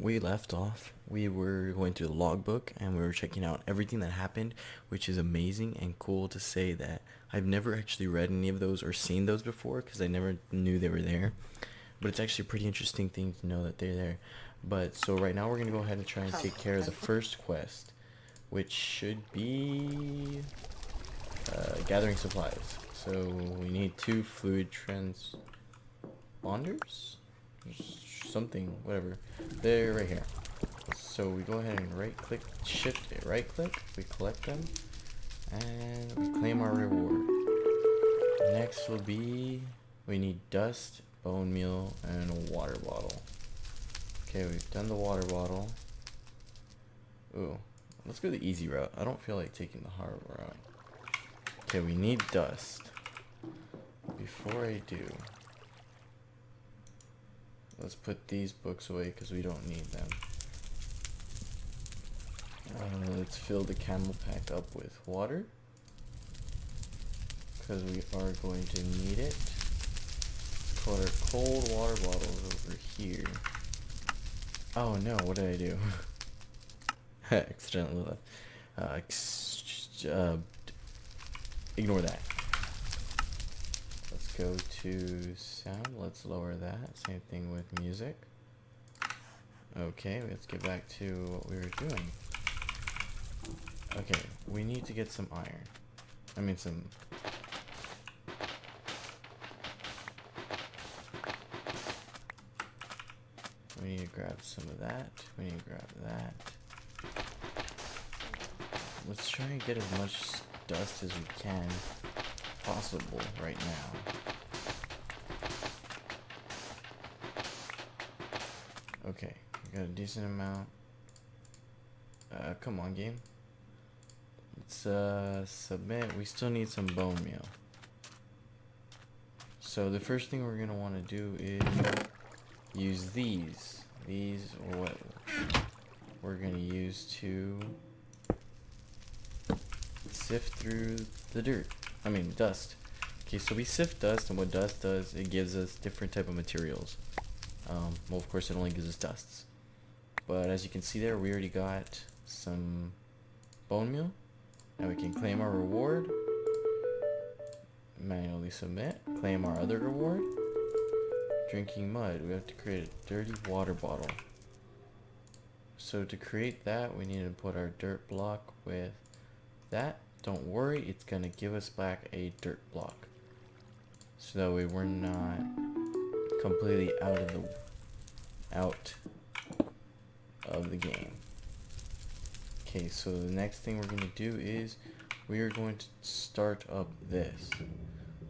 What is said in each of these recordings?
we left off, we were going through the logbook and we were checking out everything that happened, which is amazing and cool to say that I've never actually read any of those or seen those before because I never knew they were there. But it's actually a pretty interesting thing to know that they're there. But so right now we're going to go ahead and try and take care of the first quest, which should be gathering supplies. So we need two fluid transponders? Something, whatever. They're right here. So we go ahead and right click, shift, right click, we collect them, and we claim our reward. Next will be, we need dust, bone meal, and a water bottle. Okay, we've done the water bottle. Ooh, let's go the easy route. I don't feel like taking the hard route. Okay, we need dust. Before I do, let's put these books away because we don't need them. Let's fill the camel pack up with water because we are going to need it. Put our cold water bottles over here. Oh no, what did I do? Accidentally left. Ignore that. Let's go to sound. Let's lower that. Same thing with music. Okay, let's get back to what we were doing. Okay, we need to get some iron. I mean some... We need to grab some of that. We need to grab that. Let's try and get as much dust as we can possible right now. Okay, we got a decent amount. Come on, game. Let's submit. We still need some bone meal. So the first thing we're gonna want to do is use these. These are what we're gonna use to sift through the dirt. I mean dust. Okay, so we sift dust, and what dust does, it gives us different type of materials. Well, of course, it only gives us dusts. But as you can see there, we already got some bone meal. Now we can claim our reward. Manually submit. Claim our other reward. Drinking mud. We have to create a dirty water bottle. So to create that, we need to put our dirt block with that. Don't worry, it's gonna give us back a dirt block. So that way we're not completely out of the game. Okay, so the next thing we're gonna do is we are going to start up this.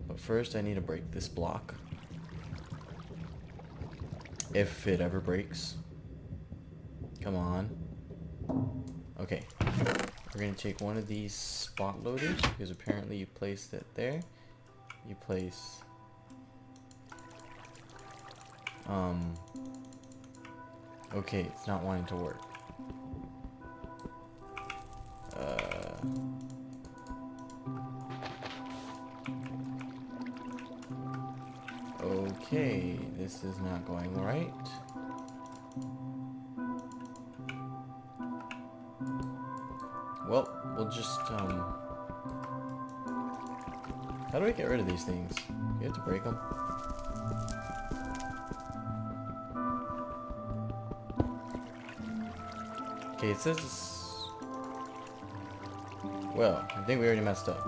But first I need to break this block. If it ever breaks. Come on. Okay. We're going to take one of these spot loaders because apparently you placed it there. You place... Okay, it's not wanting to work. Okay, this is not going right. Well, we'll just, how do we get rid of these things? You have to break them. Okay, it says... Well, I think we already messed up.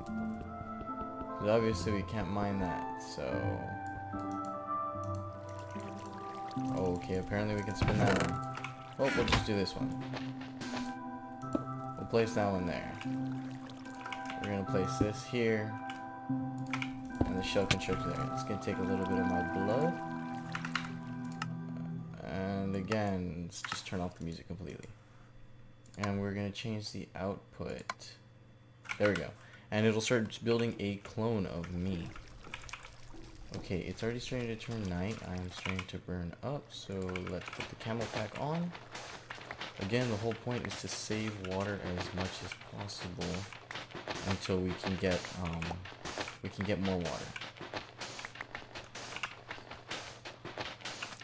Because obviously we can't mine that, so... Okay, apparently we can spin that one. Oh, we'll just do this one. We'll place that one there. We're gonna place this here. And the shell constructor there. It's gonna take a little bit of my blood. And again, let's just turn off the music completely. And we're gonna change the output. There we go. And it'll start building a clone of me. Okay, it's already starting to turn night. I'm starting to burn up, so let's put the camel pack on. Again, the whole point is to save water as much as possible until we can get more water.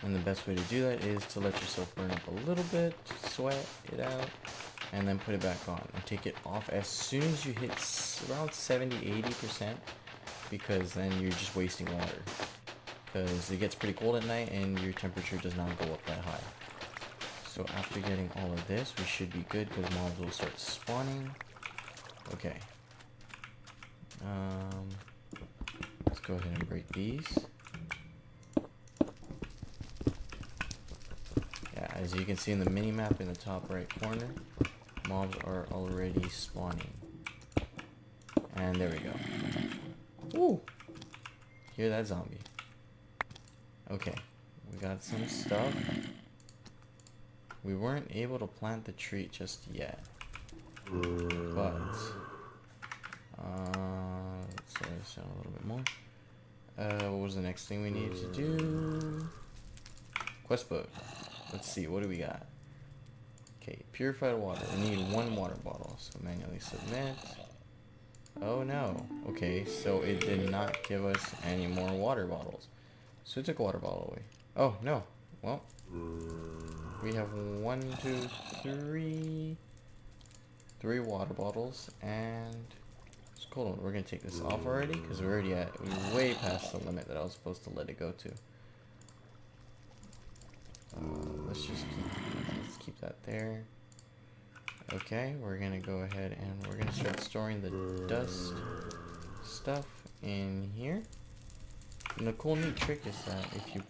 And the best way to do that is to let yourself burn up a little bit, sweat it out, and then put it back on. And take it off as soon as you hit around 70-80%, because then you're just wasting water. Because it gets pretty cold at night and your temperature does not go up that high. So after getting all of this, we should be good because mobs will start spawning. Okay. Let's go ahead and break these. Yeah, as you can see in the mini map in the top right corner, mobs are already spawning. And there we go. Woo! Hear that zombie. Okay, we got some stuff. We weren't able to plant the tree just yet. But let's slow this down a little bit more. What was the next thing we needed to do? Quest book. Let's see, what do we got? Okay, purified water. We need 1 water bottle, so manually submit. Oh no. Okay, so it did not give us any more water bottles. So it took a water bottle away. Oh no. Well, we have 1, 2, 3 water bottles, and hold on, we're gonna take this off already because we're way past the limit that I was supposed to let it go to. Let's keep that there. Okay, we're gonna go ahead and we're gonna start storing the dust stuff in here. And the cool neat trick is that if you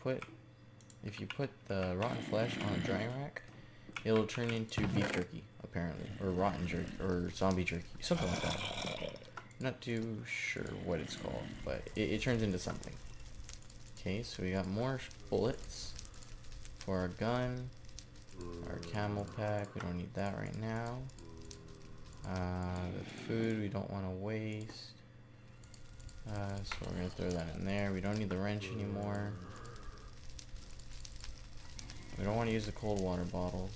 put the rotten flesh on a drying rack, it'll turn into beef jerky, apparently, or rotten jerky, or zombie jerky, something like that. Not too sure what it's called, but it turns into something. Okay, so we got more bullets for our gun, our camel pack. We don't need that right now. The food we don't want to waste. So we're gonna throw that in there. We don't need the wrench anymore. We don't want to use the cold water bottles.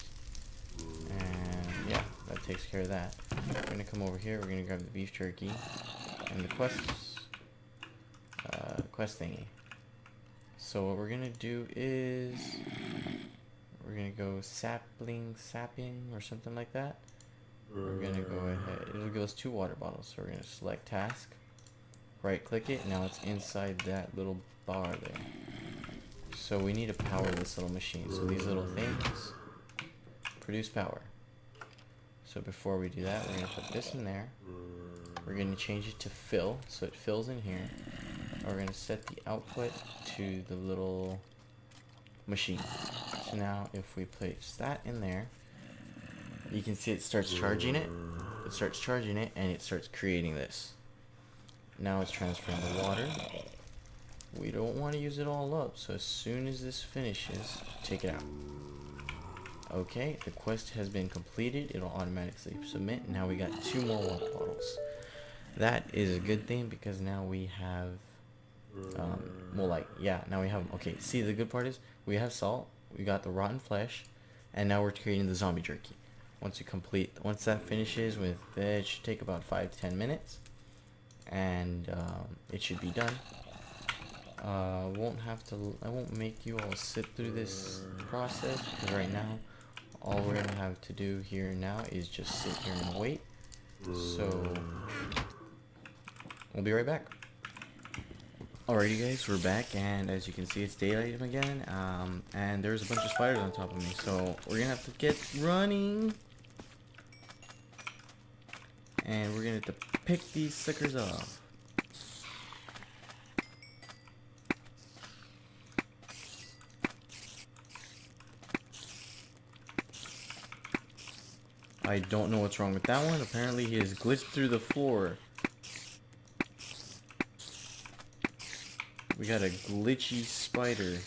And yeah, that takes care of that. We're gonna come over here. We're gonna grab the beef jerky and the quest thingy. So what we're gonna do is we're gonna go sapping or something like that. We're gonna go ahead. It'll give us 2 water bottles. So we're gonna select task, right click it. Now it's inside that little bar there. So we need to power this little machine. So these little things produce power. So before we do that, we're going to put this in there. We're going to change it to fill, so it fills in here. And we're going to set the output to the little machine. So now if we place that in there, you can see it starts charging it. It starts charging it and it starts creating this. Now it's transferring the water. We don't want to use it all up, so as soon as this finishes, take it out. Okay, the quest has been completed. It'll automatically submit. Now we got 2 more water bottles. That is a good thing because now we have, now we have, okay, see the good part is we have salt, we got the rotten flesh, and now we're creating the zombie jerky. Once that finishes it should take about 5 to 10 minutes, and it should be done. I won't make you all sit through this process because right now all we're gonna have to do here now is just sit here and wait. So we'll be right back. Alrighty guys, we're back, and as you can see it's daylight again, and there's a bunch of spiders on top of me, so we're gonna have to get running, and we're gonna have to pick these suckers off. I don't know what's wrong with that one. Apparently he has glitched through the floor. We got a glitchy spider.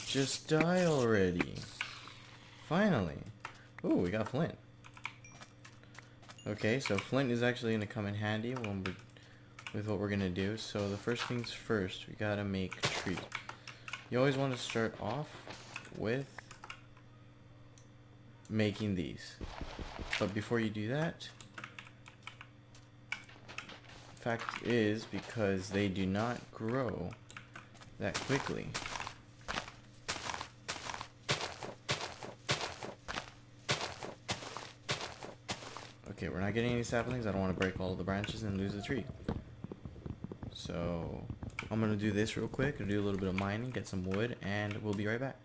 Just die already. Finally. Ooh, we got flint. Okay, so flint is actually going to come in handy with what we're going to do. So the first things first, we got to make a tree. You always want to start off with making these. But before you do that, fact is because they do not grow that quickly. Okay, we're not getting any saplings. I don't want to break all of the branches and lose the tree. So I'm gonna do this real quick. I'll do a little bit of mining, get some wood, and we'll be right back.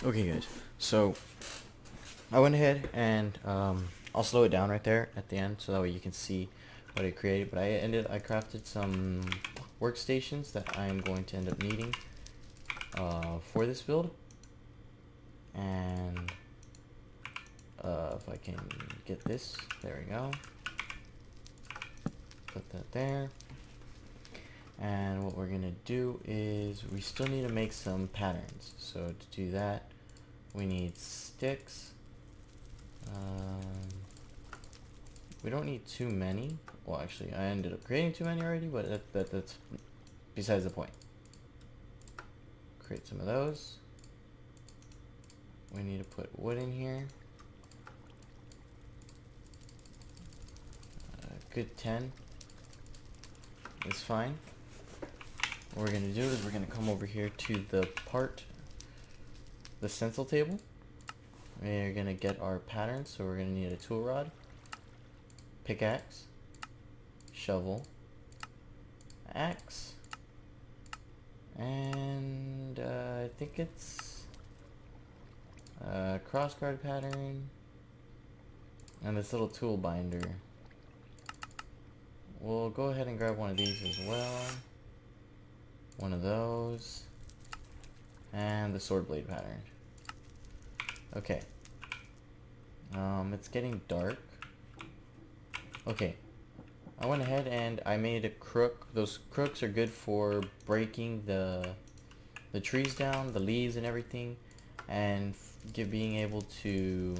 Okay guys, so I went ahead and I'll slow it down right there at the end so that way you can see what I created. But I crafted some workstations that I'm going to end up needing for this build. And if I can get this, there we go. Put that there. And what we're gonna do is we still need to make some patterns. So to do that, we need sticks. We don't need too many. Well, actually, I ended up creating too many already, but that's besides the point. Create some of those. We need to put wood in here. Good 10 is fine. What we're going to do is we're going to come over here to the stencil table. We're going to get our pattern, so we're going to need a tool rod, pickaxe, shovel, axe, and I think it's a crossguard pattern, and this little tool binder. We'll go ahead and grab one of these as well. One of those. And the sword blade pattern. Okay. It's getting dark. Okay. I went ahead and I made a crook. Those crooks are good for breaking the trees down, the leaves and everything, and being able to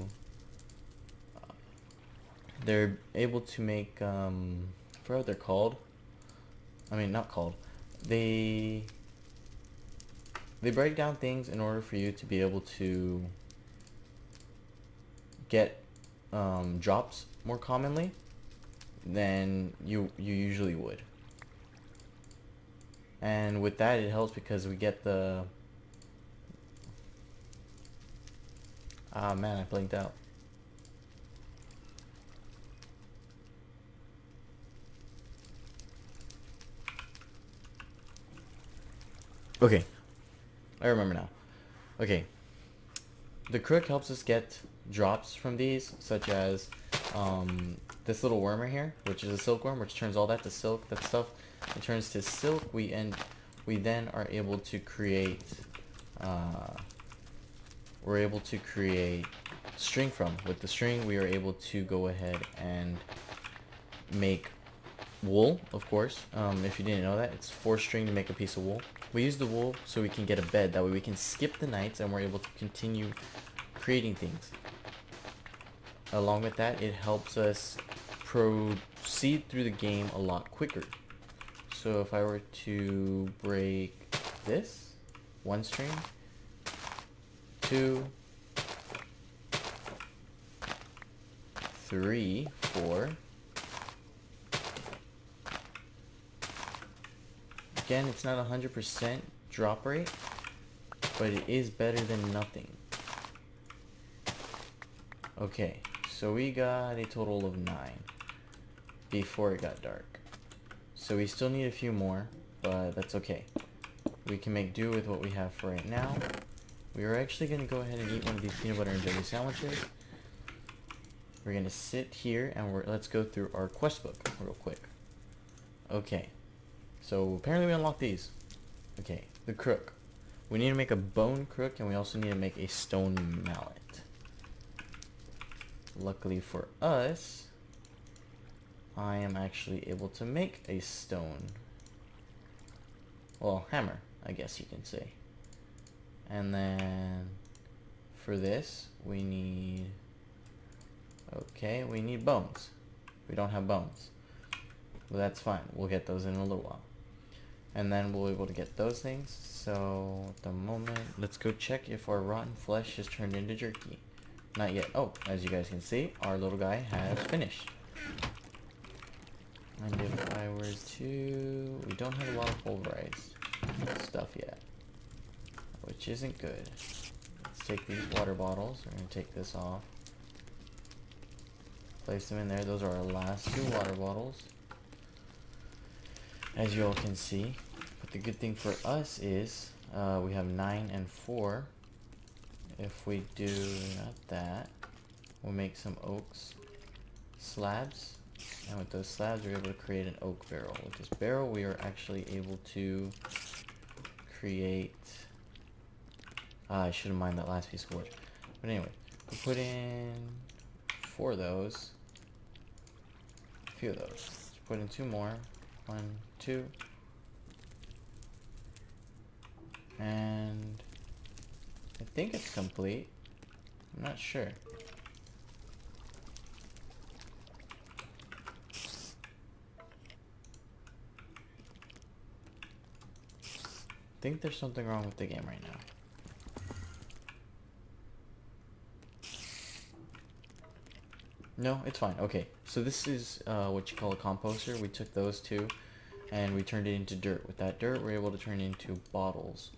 they're able to make I forgot what they're called. I mean, not called. They break down things in order for you to be able to get drops more commonly than you usually would. And with that, it helps because we get the... Ah man, I blinked out. Okay, I remember now. Okay. The crook helps us get drops from these, such as this little worm right here, which is a silkworm, which turns all that to silk. That stuff it turns to silk. We then are able to create. We're able to create string from. With the string, we are able to go ahead and make wool, of course. If you didn't know that, it's 4 string to make a piece of wool. We use the wool so we can get a bed. That way we can skip the nights and we're able to continue creating things. Along with that, it helps us proceed through the game a lot quicker. So if I were to break this, 1 string, 2, 3, 4. Again, it's not 100% drop rate, but it is better than nothing. Okay, so we got a total of 9 before it got dark. So we still need a few more, but that's okay. We can make do with what we have for right now. We are actually going to go ahead and eat one of these peanut butter and jelly sandwiches. We're going to sit here and let's go through our quest book real quick. Okay. So apparently we unlocked these. Okay, the crook. We need to make a bone crook and we also need to make a stone mallet. Luckily for us, I am actually able to make a stone, well, hammer, I guess you can say. And then for this, we need, okay, we need bones. We don't have bones. But that's fine. We'll get those in a little while. And then we'll be able to get those things. So at the moment, let's go check if our rotten flesh has turned into jerky. Not yet. Oh, as you guys can see, our little guy has finished. And if I were to, we don't have a lot of pulverized stuff yet, which isn't good. Let's take these water bottles. We're going to take this off. Place them in there. Those are our last 2 water bottles, as you all can see. But the good thing for us is we have 9 and 4. If we do not that, we'll make some oaks slabs, and with those slabs we're able to create an oak barrel. With this barrel we are actually able to create, I should have mined that last piece of wood, but anyway, we'll put in 4 of those, a few of those. Let's put in 2 more, 1, 2, and I think it's complete. I'm not sure. I think there's something wrong with the game right now. No, it's fine. Okay, so this is what you call a composter. We took those 2 and we turned it into dirt. With that dirt, we're able to turn it into bottles.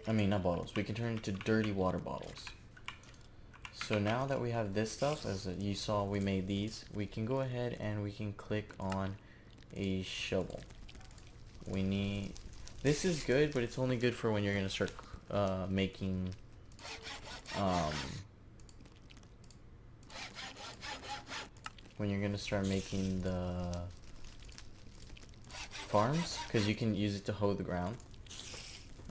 I mean, not bottles. We can turn it into dirty water bottles. So now that we have this stuff, as you saw we made these, we can go ahead and we can click on a shovel. We need, this is good, but it's only good for when you're going to start making when you're going to start making the farms, because you can use it to hoe the ground.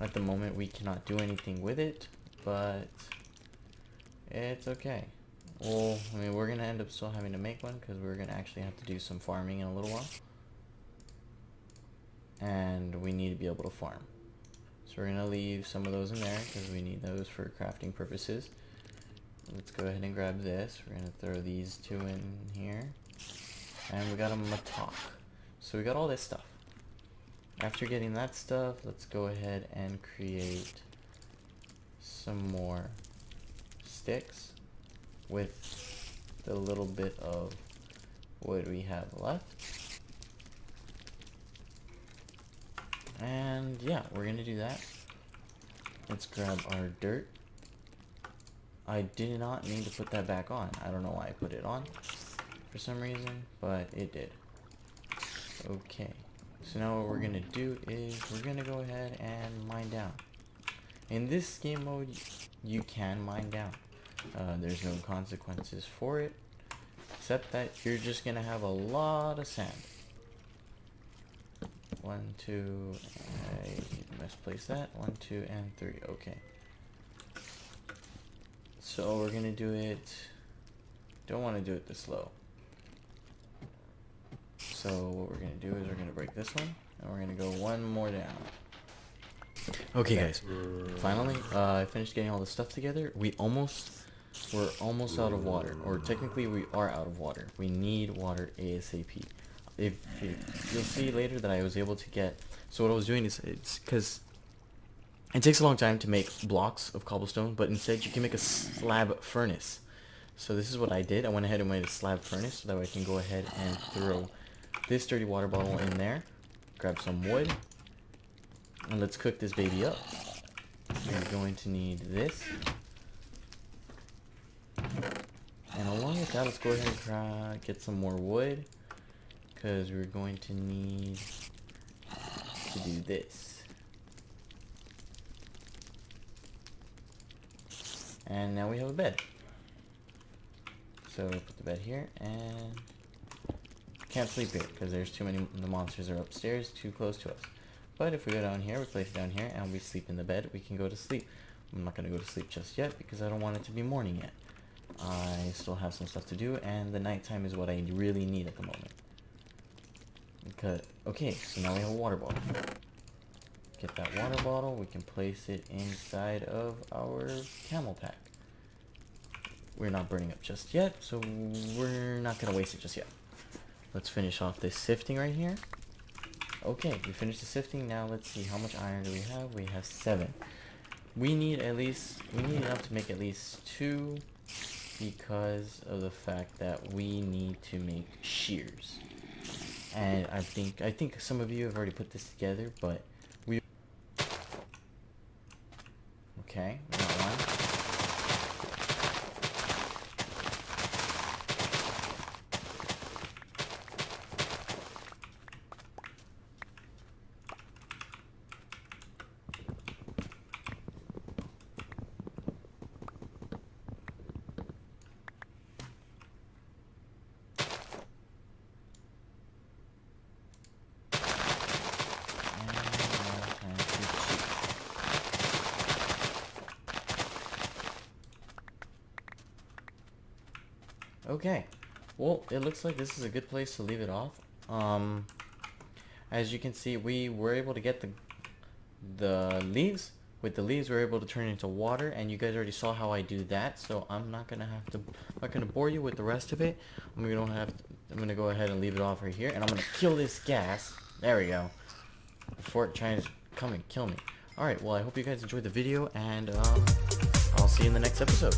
At the moment we cannot do anything with it, but it's okay. Well, I mean, we're going to end up still having to make one because we're going to actually have to do some farming in a little while. And we need to be able to farm. So we're going to leave some of those in there because we need those for crafting purposes. Let's go ahead and grab this. We're going to throw these 2 in here. And we got a mattock. So we got all this stuff. After getting that stuff, let's go ahead and create some more sticks with the little bit of wood we have left. And yeah, we're gonna do that. Let's grab our dirt. I did not need to put that back on. I don't know why I put it on for some reason, but it did. Okay. So now what we're gonna do is we're gonna go ahead and mine down. In this game mode, you can mine down. There's no consequences for it, except that you're just gonna have a lot of sand. 1, 2, I misplaced that. 1, 2, and 3. Okay. So we're gonna do it. Don't want to do it this slow. So what we're gonna do is we're gonna break this one, and we're gonna go one more down. Okay, guys. Finally, I finished getting all the stuff together. We're almost out of water, or technically we are out of water. We need water ASAP. If you'll see later that I was able to get. So what I was doing is, it's because it takes a long time to make blocks of cobblestone, but instead you can make a slab furnace. So this is what I did. I went ahead and made a slab furnace so that way I can go ahead and throw this dirty water bottle in there, grab some wood, and let's cook this baby up. We're going to need this. And along with that, let's go ahead and get some more wood, because we're going to need to do this. And now we have a bed. So put the bed here, and can't sleep here because there's too many. The monsters are upstairs, too close to us. But if we go down here, we place it down here, and we sleep in the bed, we can go to sleep. I'm not gonna go to sleep just yet because I don't want it to be morning yet. I still have some stuff to do, and the nighttime is what I really need at the moment. Okay, so now we have a water bottle. Get that water bottle, we can place it inside of our camel pack. We're not burning up just yet, so we're not gonna waste it just yet. Let's finish off this sifting right here. Okay, we finished the sifting. Now let's see, how much iron do we have? We have 7. We need enough to make at least 2, because of the fact that we need to make shears. And I think some of you have already put this together, but okay, we got one. Okay, well, it looks like this is a good place to leave it off. As you can see, we were able to get the leaves. With the leaves, we were able to turn it into water, and you guys already saw how I do that. So I'm not gonna bore you with the rest of it. I'm gonna go ahead and leave it off right here, and I'm gonna kill this gas. There we go. Before it tries to come and kill me. All right. Well, I hope you guys enjoyed the video, and I'll see you in the next episode.